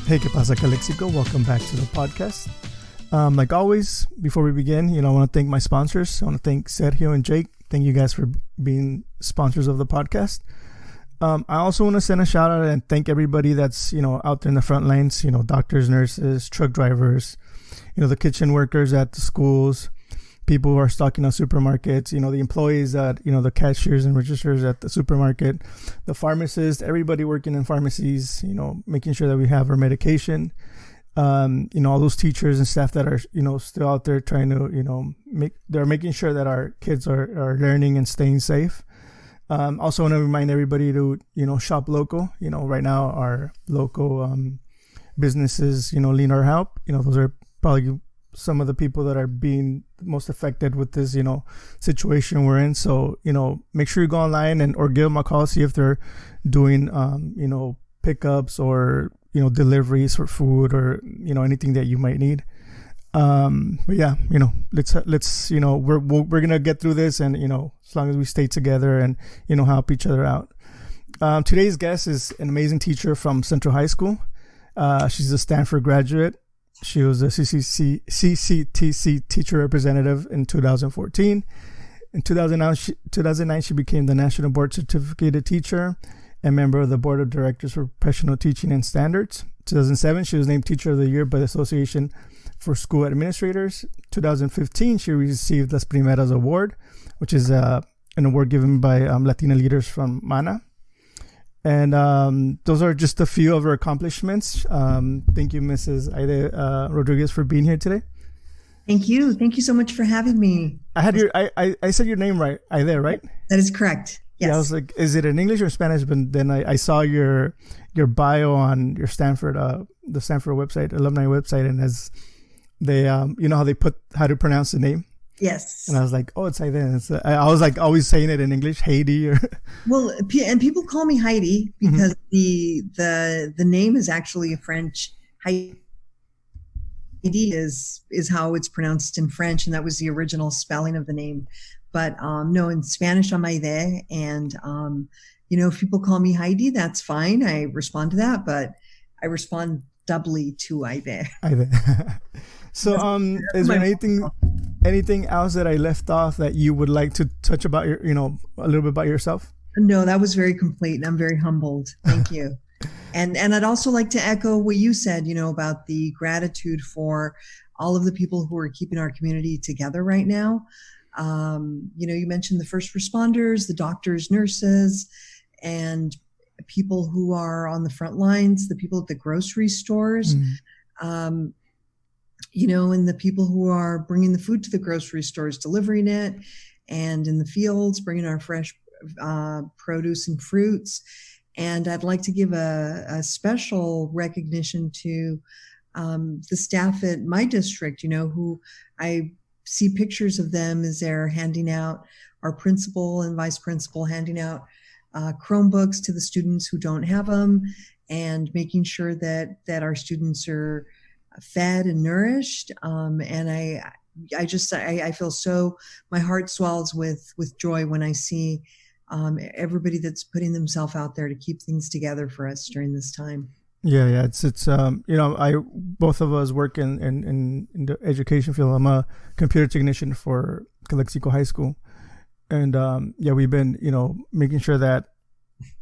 Hey, ¿qué pasa, Calexico? Welcome back to the podcast. Like always, before we begin, I want to thank my sponsors. I want to thank Sergio and Jake. Thank you guys for being sponsors of the podcast. I also want to send a shout out and thank everybody that's, out there in the front lines, doctors, nurses, truck drivers, the kitchen workers at the schools, people who are stocking on supermarkets, the employees that, the cashiers and registers at the supermarket, the pharmacists, everybody working in pharmacies, making sure that we have our medication, all those teachers and staff that are, still out there trying to, they're making sure that our kids are learning and staying safe. Also want to remind everybody to, shop local. Right now our local businesses, Lean Our Help, those are probably some of the people that are being most affected with this, situation we're in. So, make sure you go online or give them a call, see if they're doing, pickups or, deliveries for food or, anything that you might need. But yeah, let's, we're going to get through this and, as long as we stay together and, help each other out. Today's guest is an amazing teacher from Central High School. She's a Stanford graduate. She was a CCTC teacher representative in 2014. In 2009, she became the National Board Certificated Teacher and member of the Board of Directors for Professional Teaching and Standards. 2007, she was named Teacher of the Year by the Association for School Administrators. 2015, she received Las Primeras Award, which is an award given by Latina leaders from MANA. And those are just a few of her accomplishments. Thank you, Mrs. Haydee Rodriguez, for being here today. Thank you. Thank you so much for having me. I said your name right, Haydee, right? That is correct. Yes. Yeah, I was like, is it in English or Spanish? But then I saw your bio on your Stanford, the Stanford website, alumni website, and as they, how they put how to pronounce the name. Yes. And I was like, oh, it's Haydee. I was like always saying it in English, Haydee. Well, and people call me Haydee because the name is actually a French. Haydee is how it's pronounced in French, and that was the original spelling of the name. But no, in Spanish, I'm Haydee. And, if people call me Haydee, that's fine. I respond to that, but I respond doubly to Haydee. So, is there anything else that I left off that you would like to touch about a little bit about yourself? No, that was very complete, and I'm very humbled. Thank you. And I'd also like to echo what you said, about the gratitude for all of the people who are keeping our community together right now. You mentioned the first responders, the doctors, nurses, and people who are on the front lines, the people at the grocery stores. And the people who are bringing the food to the grocery stores, delivering it, and in the fields, bringing our fresh produce and fruits. And I'd like to give a special recognition to the staff at my district, who I see pictures of them as they're handing out, our principal and vice principal handing out Chromebooks to the students who don't have them, and making sure that our students are fed and nourished. And I feel so, my heart swells with joy when I see everybody that's putting themselves out there to keep things together for us during this time. Yeah. It's both of us work in the education field. I'm a computer technician for Calexico High School. And we've been, making sure that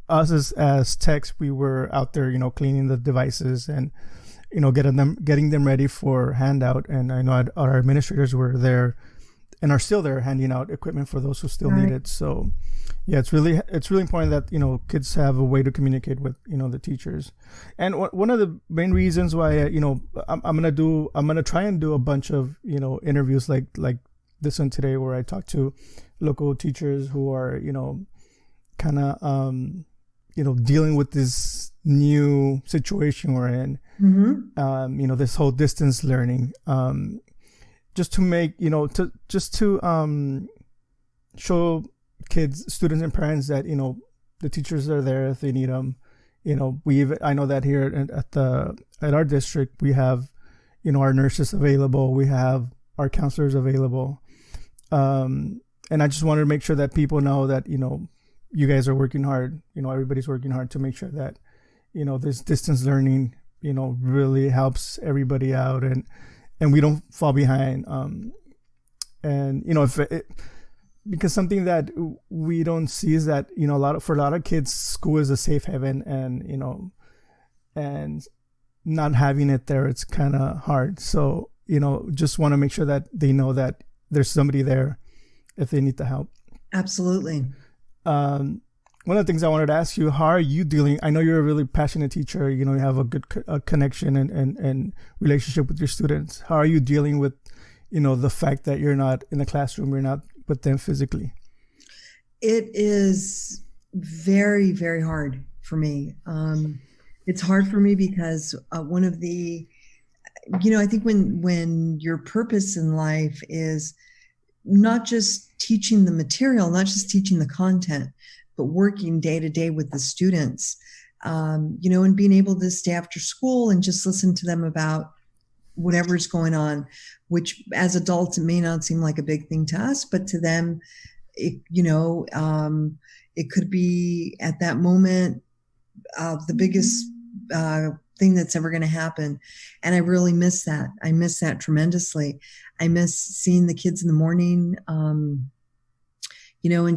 us as techs, we were out there, cleaning the devices and getting them ready for handout. And I know our administrators were there and are still there handing out equipment for those who still need it. So yeah, it's really important that, kids have a way to communicate with, the teachers. And one of the main reasons why, I'm going to try and do a bunch of, interviews like this one today, where I talk to local teachers who are, kind of, dealing with this new situation we're in, this whole distance learning, just to make, to show kids, students and parents that, the teachers are there if they need them. I know that here at our district, we have, our nurses available, we have our counselors available. And I just wanted to make sure that people know that, you guys are working hard, everybody's working hard to make sure that, this distance learning really helps everybody out, and we don't fall behind. And if because something that we don't see is that for a lot of kids, school is a safe haven, and not having it there, it's kind of hard. So just want to make sure that they know that there's somebody there if they need the help. Absolutely. One of the things I wanted to ask you, how are you dealing? I know you're a really passionate teacher. You have a good connection and relationship with your students. How are you dealing with, the fact that you're not in the classroom, you're not with them physically? It is very, very hard for me. It's hard for me because one of the, I think when your purpose in life is not just teaching the material, not just teaching the content, but working day to day with the students, and being able to stay after school and just listen to them about whatever's going on, which as adults, it may not seem like a big thing to us, but to them, it could be at that moment, the biggest thing that's ever going to happen. And I really miss that. I miss that tremendously. I miss seeing the kids in the morning, and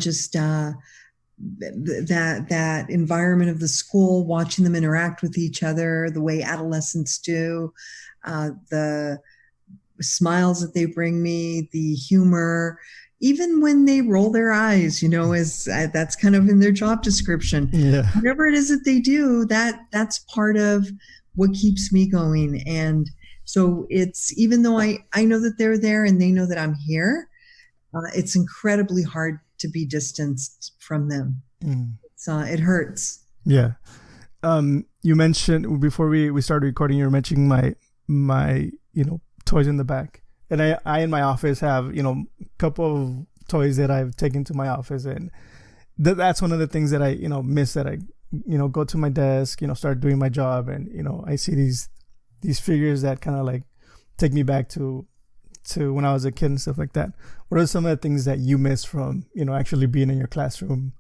just that environment of the school, watching them interact with each other, the way adolescents do, the smiles that they bring me, the humor, even when they roll their eyes, is that's kind of in their job description. Yeah. Whatever it is that they do, that's part of what keeps me going. And so it's, even though I know that they're there and they know that I'm here, it's incredibly hard to be distanced from them. It hurts. Yeah. You mentioned before we started recording, you were mentioning my toys in the back, and I in my office have a couple of toys that I've taken to my office, and that's one of the things that I miss, that I go to my desk, start doing my job, and I see these figures that kind of like take me back to when I was a kid and stuff like that. What are some of the things that you miss from actually being in your classroom?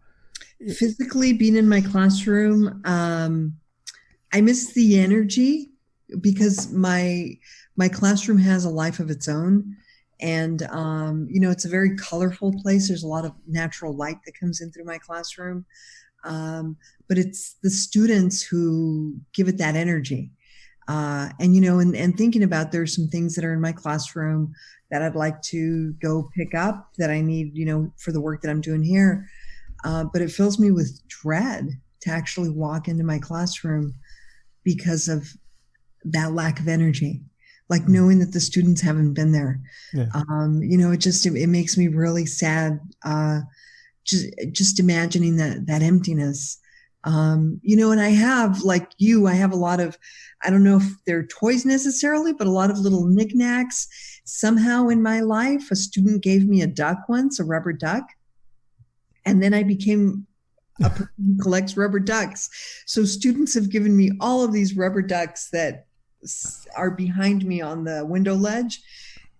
Physically being in my classroom, I miss the energy, because my classroom has a life of its own, and it's a very colorful place. There's a lot of natural light that comes in through my classroom, but it's the students who give it that energy. And thinking about, there's some things that are in my classroom that I'd like to go pick up that I need, for the work that I'm doing here. But it fills me with dread to actually walk into my classroom because of that lack of energy, like knowing that the students haven't been there. Yeah. It makes me really sad. Just imagining that emptiness. And I have, like you, I have a lot of, I don't know if they're toys necessarily, but a lot of little knickknacks. Somehow in my life, a student gave me a duck once, a rubber duck. And then I became a person who collects rubber ducks. So students have given me all of these rubber ducks that are behind me on the window ledge.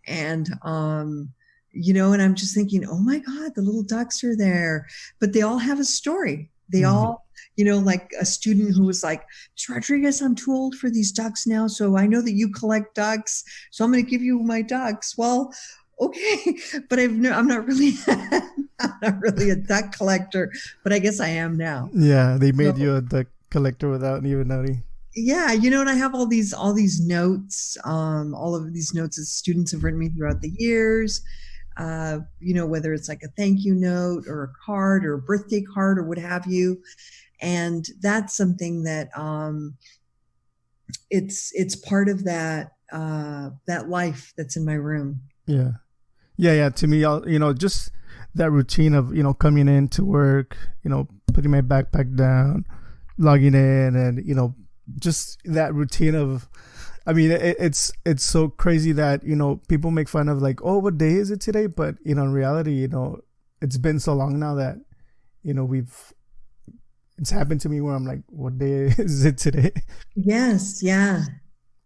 And, and I'm just thinking, oh my God, the little ducks are there, but they all have a story. They all, like a student who was like, Ms. Rodriguez, I'm too old for these ducks now. So I know that you collect ducks, so I'm going to give you my ducks. Well, okay, but I'm not really, I'm not really a duck collector, but I guess I am now. Yeah, they made you a duck collector without even knowing. Yeah, and I have all these notes, all of these notes that students have written me throughout the years. Whether it's like a thank you note or a card or a birthday card or what have you. And that's something that it's part of that life that's in my room. Yeah. To me, just that routine of coming in to work, putting my backpack down, logging in, and just that routine of, I mean, it's so crazy that people make fun of like, oh, what day is it today? But in reality, it's been so long now that it's happened to me where I'm like, what day is it today? Yes. Yeah.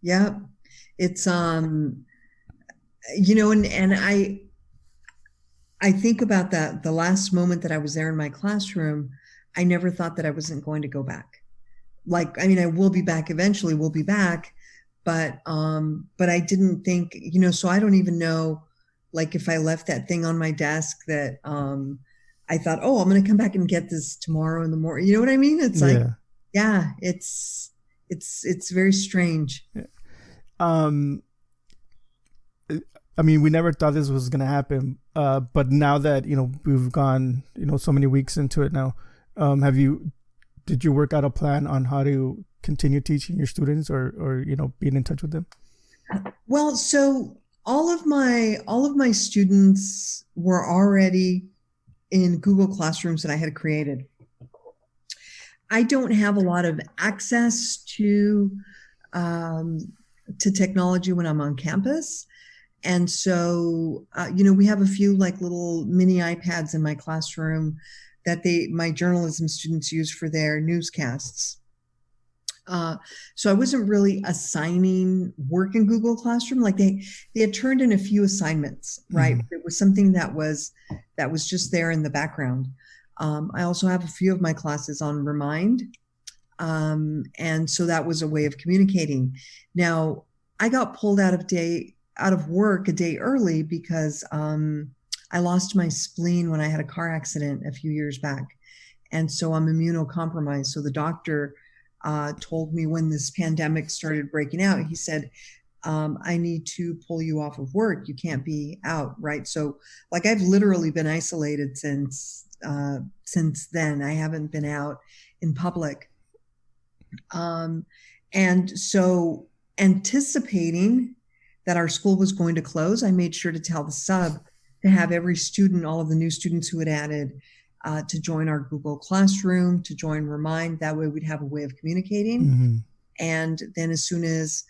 Yep. It's, and I think about that. The last moment that I was there in my classroom, I never thought that I wasn't going to go back. like, I mean, I will be back eventually, we'll be back, but I didn't think, so I don't even know, like, if I left that thing on my desk that, I thought, oh, I'm going to come back and get this tomorrow in the morning. You know what I mean? It's like, yeah, it's very strange. Yeah. I mean, we never thought this was going to happen. But now that, we've gone, so many weeks into it now, did you work out a plan on how to continue teaching your students or being in touch with them? Well, so all of my students were already in Google Classrooms that I had created. I don't have a lot of access to technology when I'm on campus. And so, we have a few like little mini iPads in my classroom that my journalism students use for their newscasts. So I wasn't really assigning work in Google Classroom. Like they had turned in a few assignments, right? Mm-hmm. It was something that was just there in the background. I also have a few of my classes on Remind. And so that was a way of communicating. Now, I got pulled out of work a day early because I lost my spleen when I had a car accident a few years back. And so I'm immunocompromised. So the doctor told me when this pandemic started breaking out, he said, I need to pull you off of work. You can't be out, right? So like I've literally been isolated since then. I haven't been out in public. And so anticipating that our school was going to close, I made sure to tell the sub to have every student, all of the new students who had added, to join our Google Classroom, to join Remind. That way we'd have a way of communicating. Mm-hmm. And then as soon as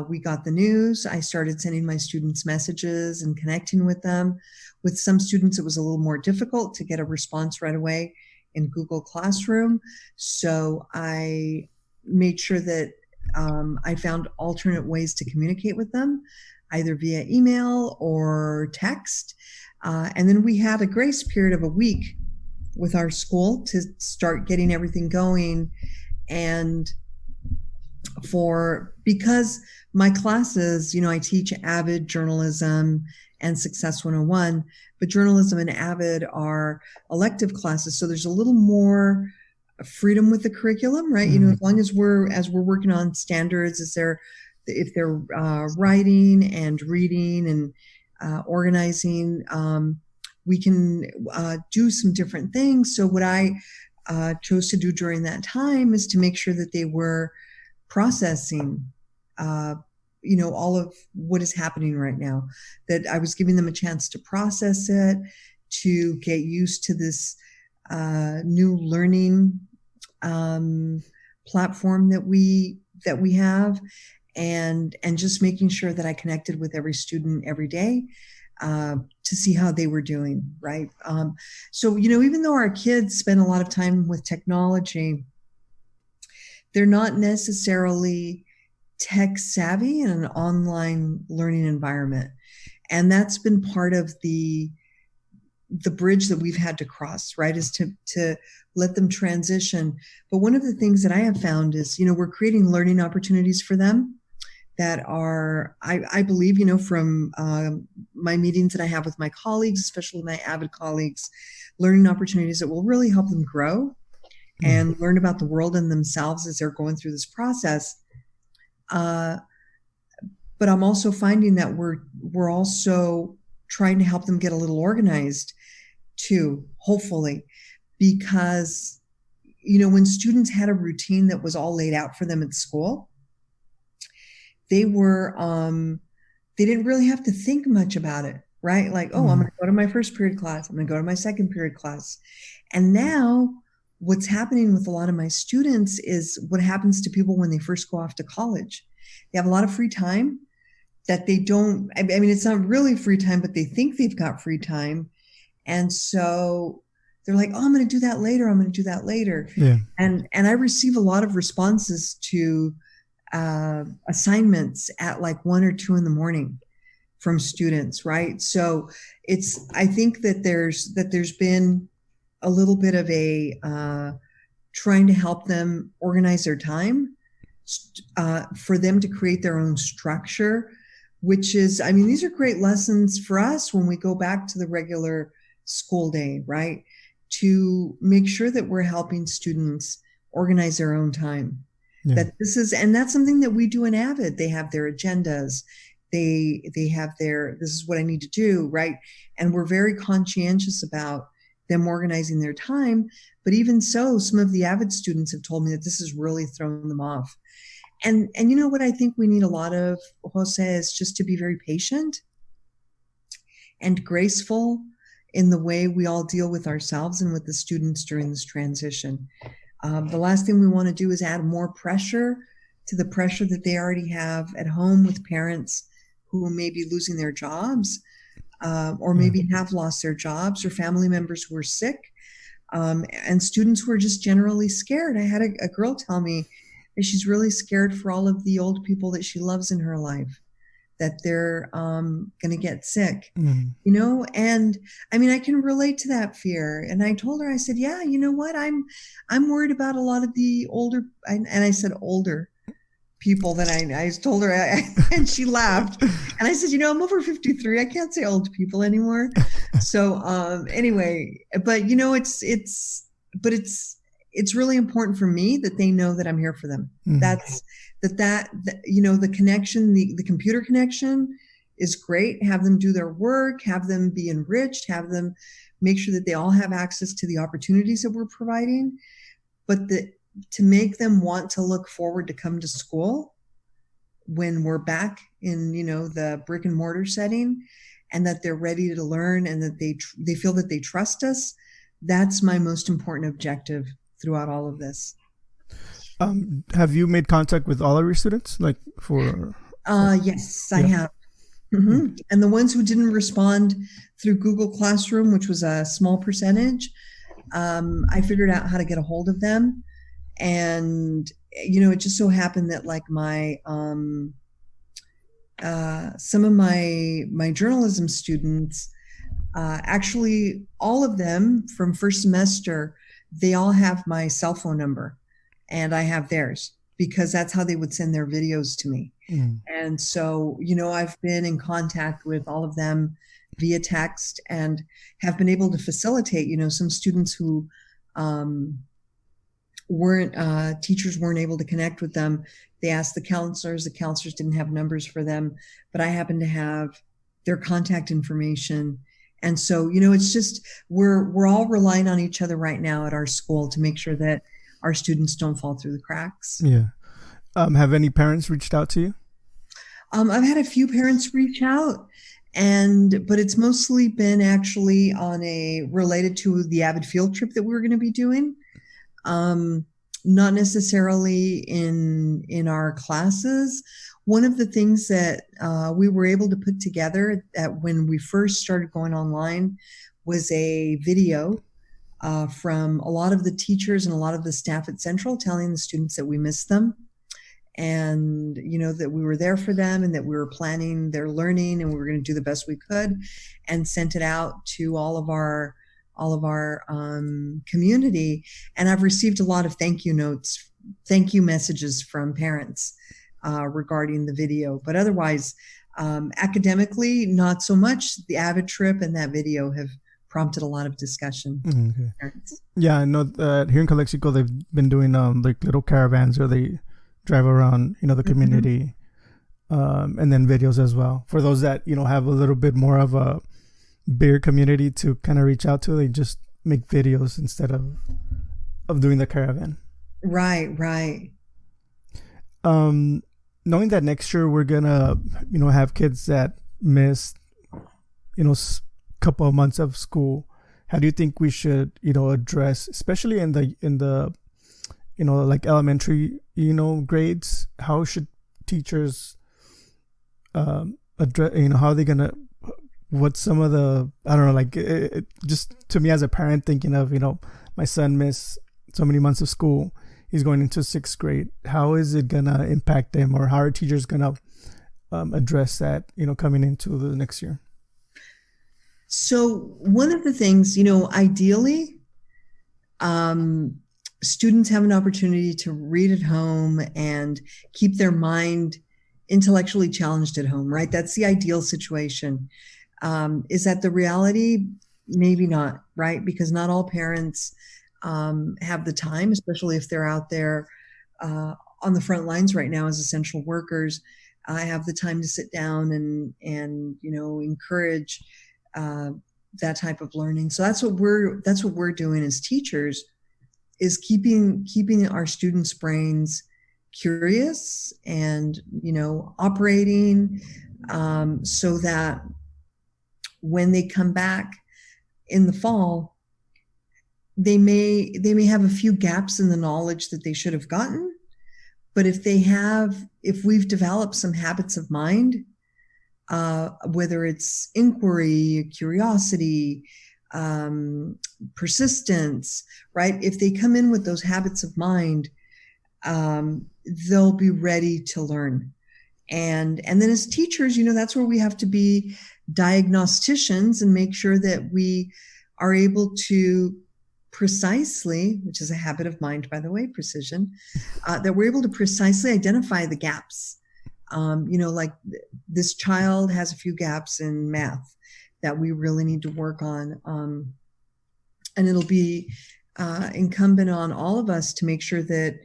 we got the news, I started sending my students messages and connecting with them. With some students, it was a little more difficult to get a response right away in Google Classroom. So I made sure that I found alternate ways to communicate with them, either via email or text. And then we had a grace period of a week with our school to start getting everything going. And because my classes, I teach AVID, journalism, and Success 101, but journalism and AVID are elective classes. So there's a little more freedom with the curriculum, right? Mm-hmm. As long as we're working on standards, if they're writing and reading and organizing, we can do some different things. So what I chose to do during that time is to make sure that they were processing, all of what is happening right now, that I was giving them a chance to process it, to get used to this new learning platform that we have, and just making sure that I connected with every student every day to see how they were doing, right? So, even though our kids spend a lot of time with technology, they're not necessarily tech savvy in an online learning environment. And that's been part of the bridge that we've had to cross, right, is to let them transition. But one of the things that I have found is, we're creating learning opportunities for them that are, I believe, from my meetings that I have with my colleagues, especially my AVID colleagues, learning opportunities that will really help them grow and learn about the world and themselves as they're going through this process. But I'm also finding that we're also trying to help them get a little organized too, hopefully, because, when students had a routine that was all laid out for them at school, they didn't really have to think much about it, right? Like, I'm going to go to my first period class. I'm going to go to my second period class. And now what's happening with a lot of my students is what happens to people when they first go off to college. They have a lot of free time that they don't, I mean, it's not really free time, but they think they've got free time. And so they're like, I'm going to do that later. I'm going to do that later. Yeah. And I receive a lot of responses to assignments at like 1 or 2 in the morning from students, right? So I think that there's been a little bit of a trying to help them organize their time, for them to create their own structure, which is, I mean, these are great lessons for us when we go back to the regular school day, right? To make sure that we're helping students organize their own time. Yeah. And that's something that we do in AVID. They have their agendas. They have this is what I need to do, right? And we're very conscientious about them organizing their time. But even so, some of the AVID students have told me that this has really thrown them off. And you know what I think we need a lot of, Jose, is just to be very patient and graceful in the way we all deal with ourselves and with the students during this transition. The last thing we want to do is add more pressure to the pressure that they already have at home with parents who may be losing their jobs, or maybe have lost their jobs, or family members who are sick, and students who are just generally scared. I had a girl tell me that she's really scared for all of the old people that she loves in her life, that they're going to get sick, you know? And I mean, I can relate to that fear. And I told her, I said, yeah, you know what? I'm worried about a lot of the older, and I said older people that I told her, and she laughed. And I said, you know, I'm over 53. I can't say old people anymore. So anyway, but you know, it's really important for me that they know that I'm here for them. That's that you know, the connection, the computer connection is great. Have them do their work, have them be enriched, have them make sure that they all have access to the opportunities that we're providing, but to make them want to look forward to come to school when we're back in, you know, the brick and mortar setting, and that they're ready to learn, and that they feel that they trust us. That's my most important objective throughout all of this. Have you made contact with all of your students? Like for? Yes, I have. Mm-hmm. And the ones who didn't respond through Google Classroom, which was a small percentage, I figured out how to get a hold of them. And, you know, it just so happened that like some of my journalism students, actually all of them from first semester, they all have my cell phone number, and I have theirs, because that's how they would send their videos to me. And so, you know, I've been in contact with all of them via text, and have been able to facilitate, you know, some students who teachers weren't able to connect with them. They asked the counselors didn't have numbers for them, but I happen to have their contact information. And so, you know, it's just, we're all relying on each other right now at our school to make sure that our students don't fall through the cracks. Yeah. Have any parents reached out to you? I've had a few parents reach out, but it's mostly been actually related to the AVID field trip that we're going to be doing. Not necessarily in our classes. One of the things that we were able to put together when we first started going online was a video from a lot of the teachers and a lot of the staff at Central telling the students that we missed them, and, you know, that we were there for them, and that we were planning their learning, and we were going to do the best we could, and sent it out to all of our community. And I've received a lot of thank you messages from parents regarding the video. But otherwise, academically, not so much. The AVID trip and that video have prompted a lot of discussion. Okay. Yeah, I know that here in Calexico, they've been doing like little caravans where they drive around, you know, the community, and then videos as well. For those that, you know, have a little bit more of a bigger community to kind of reach out to, they just make videos instead of doing the caravan. Right. Knowing that next year we're gonna, you know, have kids that missed, you know, couple of months of school, how do you think we should, you know, address, especially in the you know, like elementary, you know, grades, how should teachers address, you know, how are they gonna, what's some of the, I don't know, like it just to me as a parent thinking of, you know, my son missed so many months of school, he's going into 6th grade, how is it gonna impact them, or how are teachers gonna address that, you know, coming into the next year? So one of the things, you know, ideally, students have an opportunity to read at home and keep their mind intellectually challenged at home, right? That's the ideal situation. Is that the reality? Maybe not, right? Because not all parents have the time, especially if they're out there on the front lines right now as essential workers. I have the time to sit down and encourage that type of learning. So that's what we're doing as teachers, is keeping our students' brains curious and operating, so that when they come back in the fall, they may have a few gaps in the knowledge that they should have gotten. But if we've developed some habits of mind, whether it's inquiry, curiosity, persistence, right? If they come in with those habits of mind, they'll be ready to learn. And then as teachers, that's where we have to be diagnosticians and make sure that we are able to precisely, which is a habit of mind, by the way, precision, that we're able to precisely identify the gaps. Like this child has a few gaps in math that we really need to work on. And it'll be incumbent on all of us to make sure that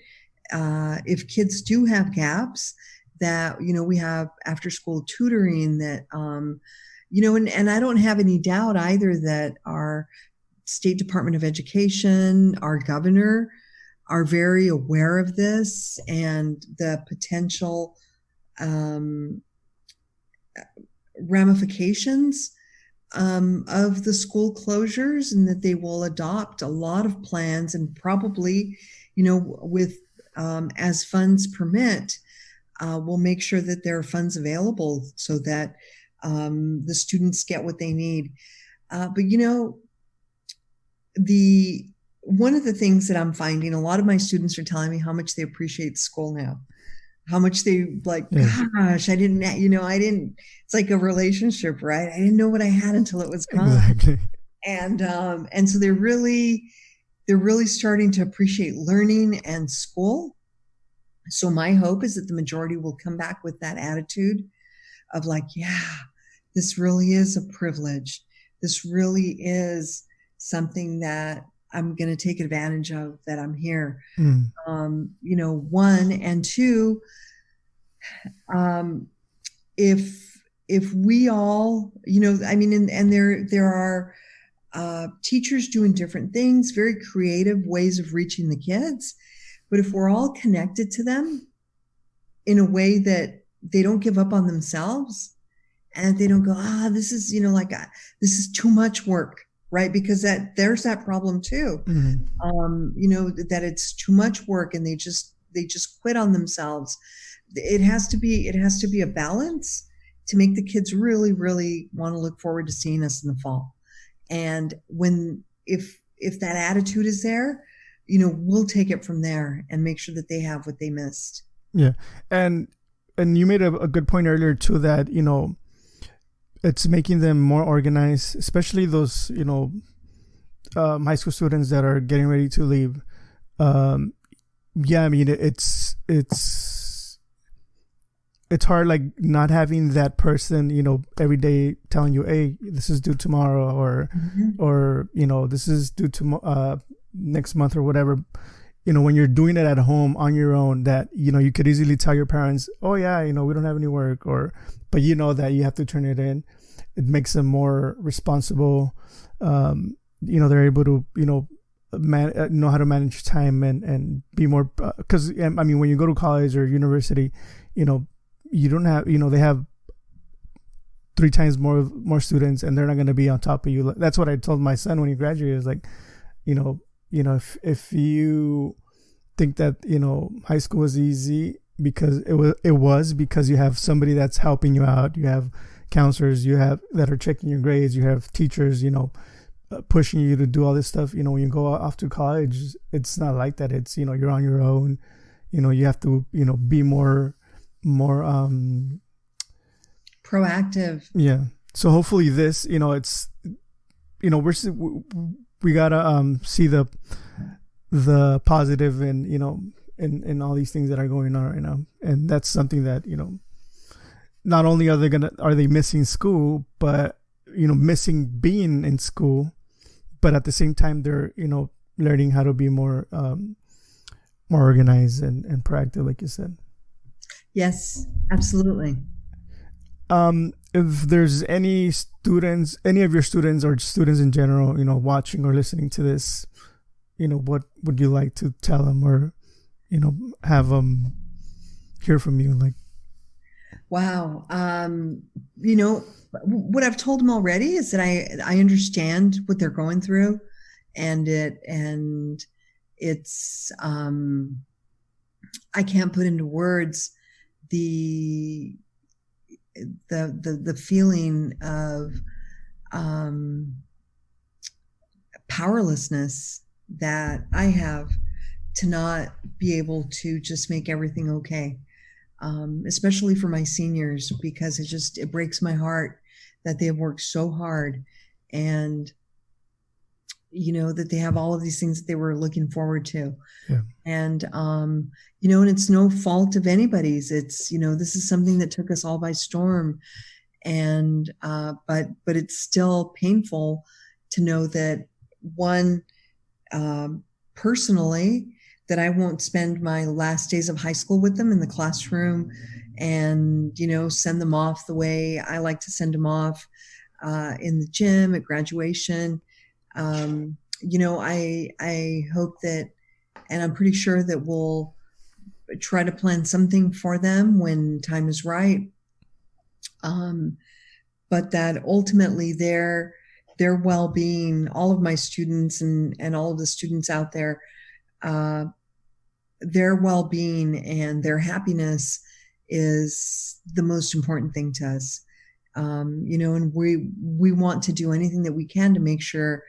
if kids do have gaps, that, we have after school tutoring that, and I don't have any doubt either that our State Department of Education, our governor, are very aware of this and the potential ramifications of the school closures, and that they will adopt a lot of plans, and probably, with as funds permit, we'll make sure that there are funds available so that the students get what they need. But one of the things that I'm finding, a lot of my students are telling me how much they appreciate school now, how much they like, gosh, I didn't, it's like a relationship, right? I didn't know what I had until it was gone. Exactly. And so they're really starting to appreciate learning and school. So my hope is that the majority will come back with that attitude of like, yeah, this really is a privilege. This really is something that I'm going to take advantage of, that I'm here. One, and two, if we all, and there are teachers doing different things, very creative ways of reaching the kids. But if we're all connected to them in a way that they don't give up on themselves, and they don't go, this is, this is too much work, right? Because there's that problem too. That it's too much work and they just quit on themselves. It has to be a balance to make the kids really, really want to look forward to seeing us in the fall. And if that attitude is there, we'll take it from there and make sure that they have what they missed. Yeah. And you made a good point earlier too, that, it's making them more organized, especially those, high school students that are getting ready to leave. It's hard, like not having that person, every day telling you, hey, this is due tomorrow, or this is due to next month or whatever. When you're doing it at home on your own, that, you could easily tell your parents, oh yeah, we don't have any work, but that you have to turn it in. It makes them more responsible. They're able to, know how to manage time and be more, because when you go to college or university, you don't have, they have 3 times more students, and they're not going to be on top of you. That's what I told my son when he graduated. Is like, if you think that, high school is easy, because it was because you have somebody that's helping you out. You have counselors that are checking your grades. You have teachers, pushing you to do all this stuff. When you go off to college, it's not like that. It's, you're on your own. You have to, be more proactive. Yeah. So hopefully this, it's, we gotta see the the positive and, in all these things that are going on right now. And that's something that, not only are they missing school, but, missing being in school, but at the same time, they're, learning how to be more organized and proactive, like you said. Yes, absolutely. If there's any of your students or students in general, watching or listening to this, what would you like to tell them or, have them hear from you? Like, wow. What I've told them already is that I understand what they're going through, and it's, I can't put into words the feeling of powerlessness that I have to not be able to just make everything okay, especially for my seniors, because it breaks my heart that they have worked so hard, and that they have all of these things that they were looking forward to. Yeah. And, and it's no fault of anybody's. It's, this is something that took us all by storm. And, but it's still painful to know that personally, that I won't spend my last days of high school with them in the classroom and, send them off the way I like to send them off, in the gym, at graduation. I hope that, and I'm pretty sure that we'll try to plan something for them when time is right. But that ultimately their well-being, all of my students and all of the students out there, their well-being and their happiness is the most important thing to us. And we want to do anything that we can to make sure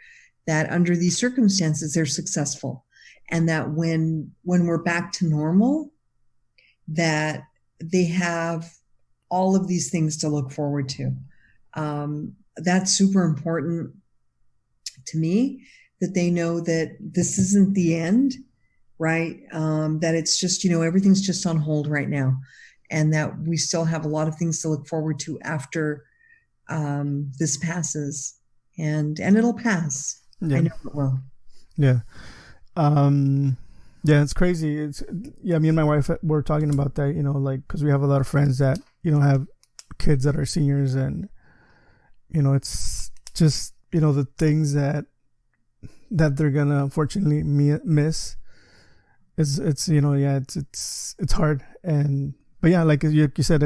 that under these circumstances, they're successful. And that when we're back to normal, that they have all of these things to look forward to. That's super important to me, that they know that this isn't the end, right? That it's just, everything's just on hold right now, and that we still have a lot of things to look forward to after this passes, and it'll pass. Yeah. I know it will. Yeah. Yeah, it's crazy. Me and my wife were talking about that, because we have a lot of friends that, have kids that are seniors, and, it's just, the things that they're going to unfortunately miss. It's hard. But yeah, like you said,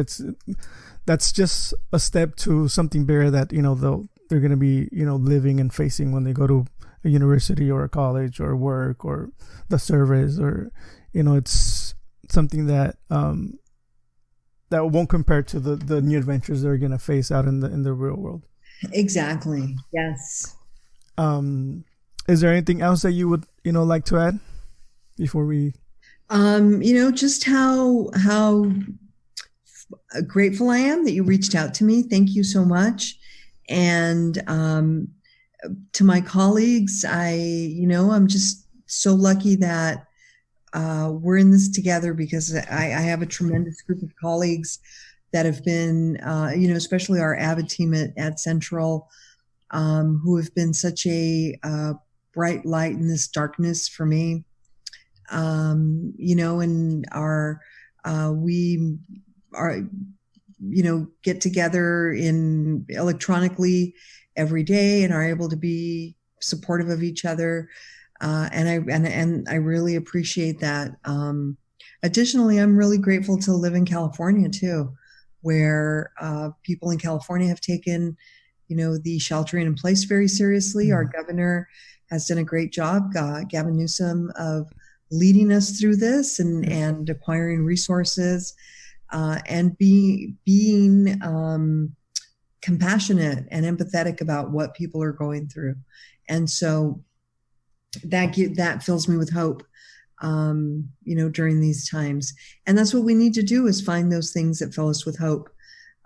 that's just a step to something bigger that, they're going to be, living and facing when they go to a university or a college or work or the service, or, it's something that won't compare to the new adventures they're going to face out in the real world. Exactly. Yes. Is there anything else that you would, like to add before we? Just how grateful I am that you reached out to me. Thank you so much. And to my colleagues, I'm just so lucky that we're in this together, because I have a tremendous group of colleagues that have been, especially our Avid team at Central, who have been such a bright light in this darkness for me. And we are, get together electronically every day and are able to be supportive of each other. And I really appreciate that. Additionally, I'm really grateful to live in California too, where people in California have taken, the sheltering in place very seriously. Mm-hmm. Our governor has done a great job, Gavin Newsom, of leading us through this and acquiring resources, and being compassionate and empathetic about what people are going through. And so that fills me with hope, during these times. And that's what we need to do, is find those things that fill us with hope,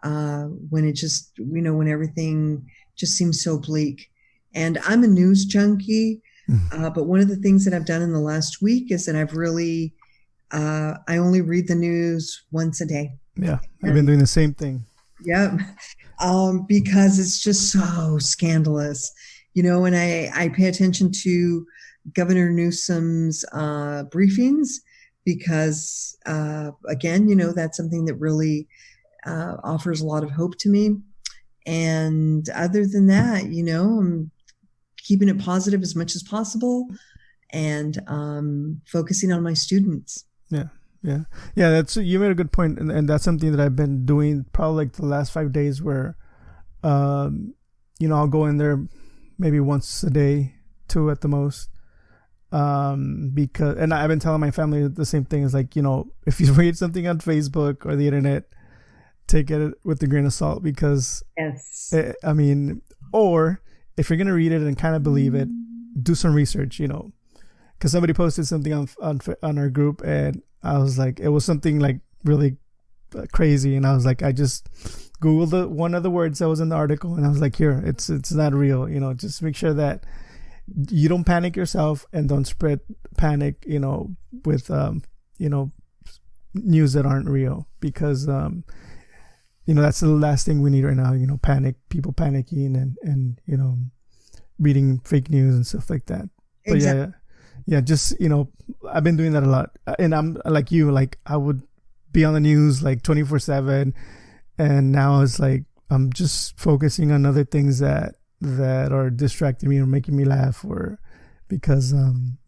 when it just, when everything just seems so bleak. And I'm a news junkie. But one of the things that I've done in the last week is that I've really, I only read the news once a day. Yeah, I've been doing the same thing. Yeah, because it's just so scandalous, and I pay attention to Governor Newsom's briefings because, again, that's something that really offers a lot of hope to me. And other than that, I'm keeping it positive as much as possible and focusing on my students. Yeah. You made a good point, and that's something that I've been doing probably like the last 5 days where, I'll go in there maybe once a day, 2 at the most. Because I've been telling my family the same thing is like, if you read something on Facebook or the internet, take it with a grain of salt because, yes. Or if you're going to read it and kind of believe it, do some research, because somebody posted something on our group and I was like, it was something like really crazy. And I was like, I just Googled one of the words that was in the article and I was like, here, it's not real, just make sure that you don't panic yourself and don't spread panic, with, news that aren't real because, that's the last thing we need right now, people panicking and reading fake news and stuff like that. But exactly. Yeah, just, I've been doing that a lot. And I'm like you, like I would be on the news like 24/7. And now it's like, I'm just focusing on other things that are distracting me or making me laugh or because,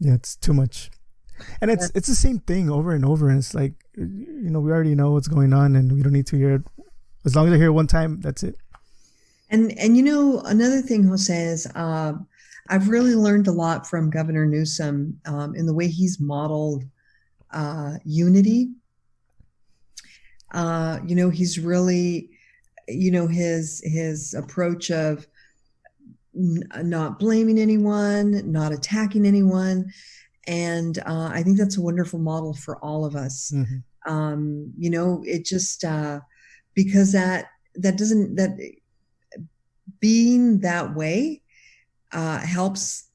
it's too much. And it's the same thing over and over. And it's like, we already know what's going on and we don't need to hear it. As long as I hear it one time, that's it. And another thing, Jose, is I've really learned a lot from Governor Newsom in the way he's modeled unity. He's really, his approach of not blaming anyone, not attacking anyone. And I think that's a wonderful model for all of us. Mm-hmm. It just, because that being that way helps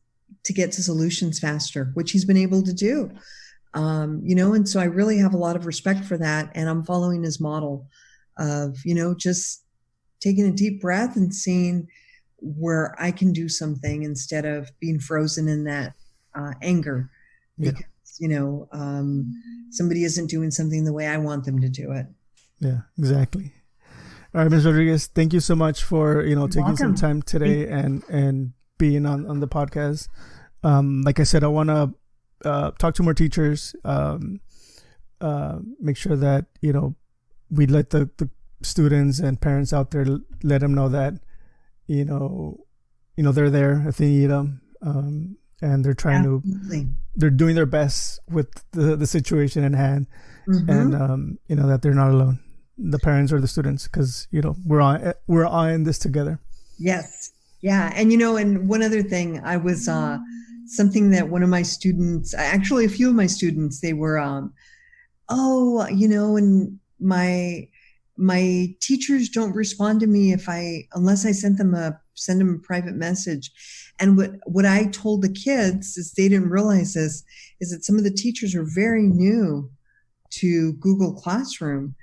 to get to solutions faster, which he's been able to do. And so I really have a lot of respect for that. And I'm following his model of, just taking a deep breath and seeing where I can do something instead of being frozen in that anger. Because, somebody isn't doing something the way I want them to do it. Yeah, exactly. All right, Ms. Rodriguez, thank you so much for, taking some time today and being on the podcast. Like I said, I want to talk to more teachers, make sure that, we let the students and parents out there, let them know that, they're there if they need them. And they're trying they're doing their best with the situation in hand. Mm-hmm. And, that they're not alone, the parents or the students, because, we're all in this together. Yes. Yeah. And, and one other thing, I was, something that one of my students, actually a few of my students, they were, and my teachers don't respond to me unless I send them a private message. And what I told the kids is they didn't realize this, is that some of the teachers are very new to Google Classroom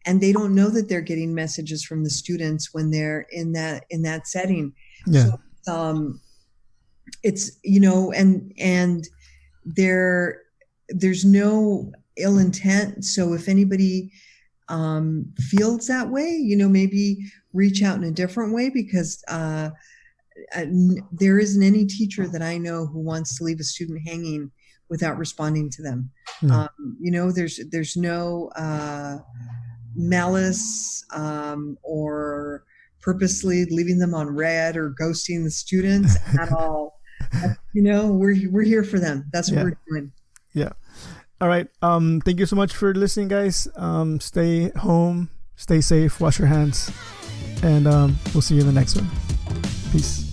and they don't know that they're getting messages from the students when they're in that setting. Yeah. So, it's, and there's no ill intent. So if anybody feels that way, maybe reach out in a different way because there isn't any teacher that I know who wants to leave a student hanging without responding to them. There's no malice or purposely leaving them on red or ghosting the students at all. We're here for them. That's what we're doing. Yeah. All right. Thank you so much for listening, guys. Stay home, stay safe, wash your hands, and we'll see you in the next one. Peace.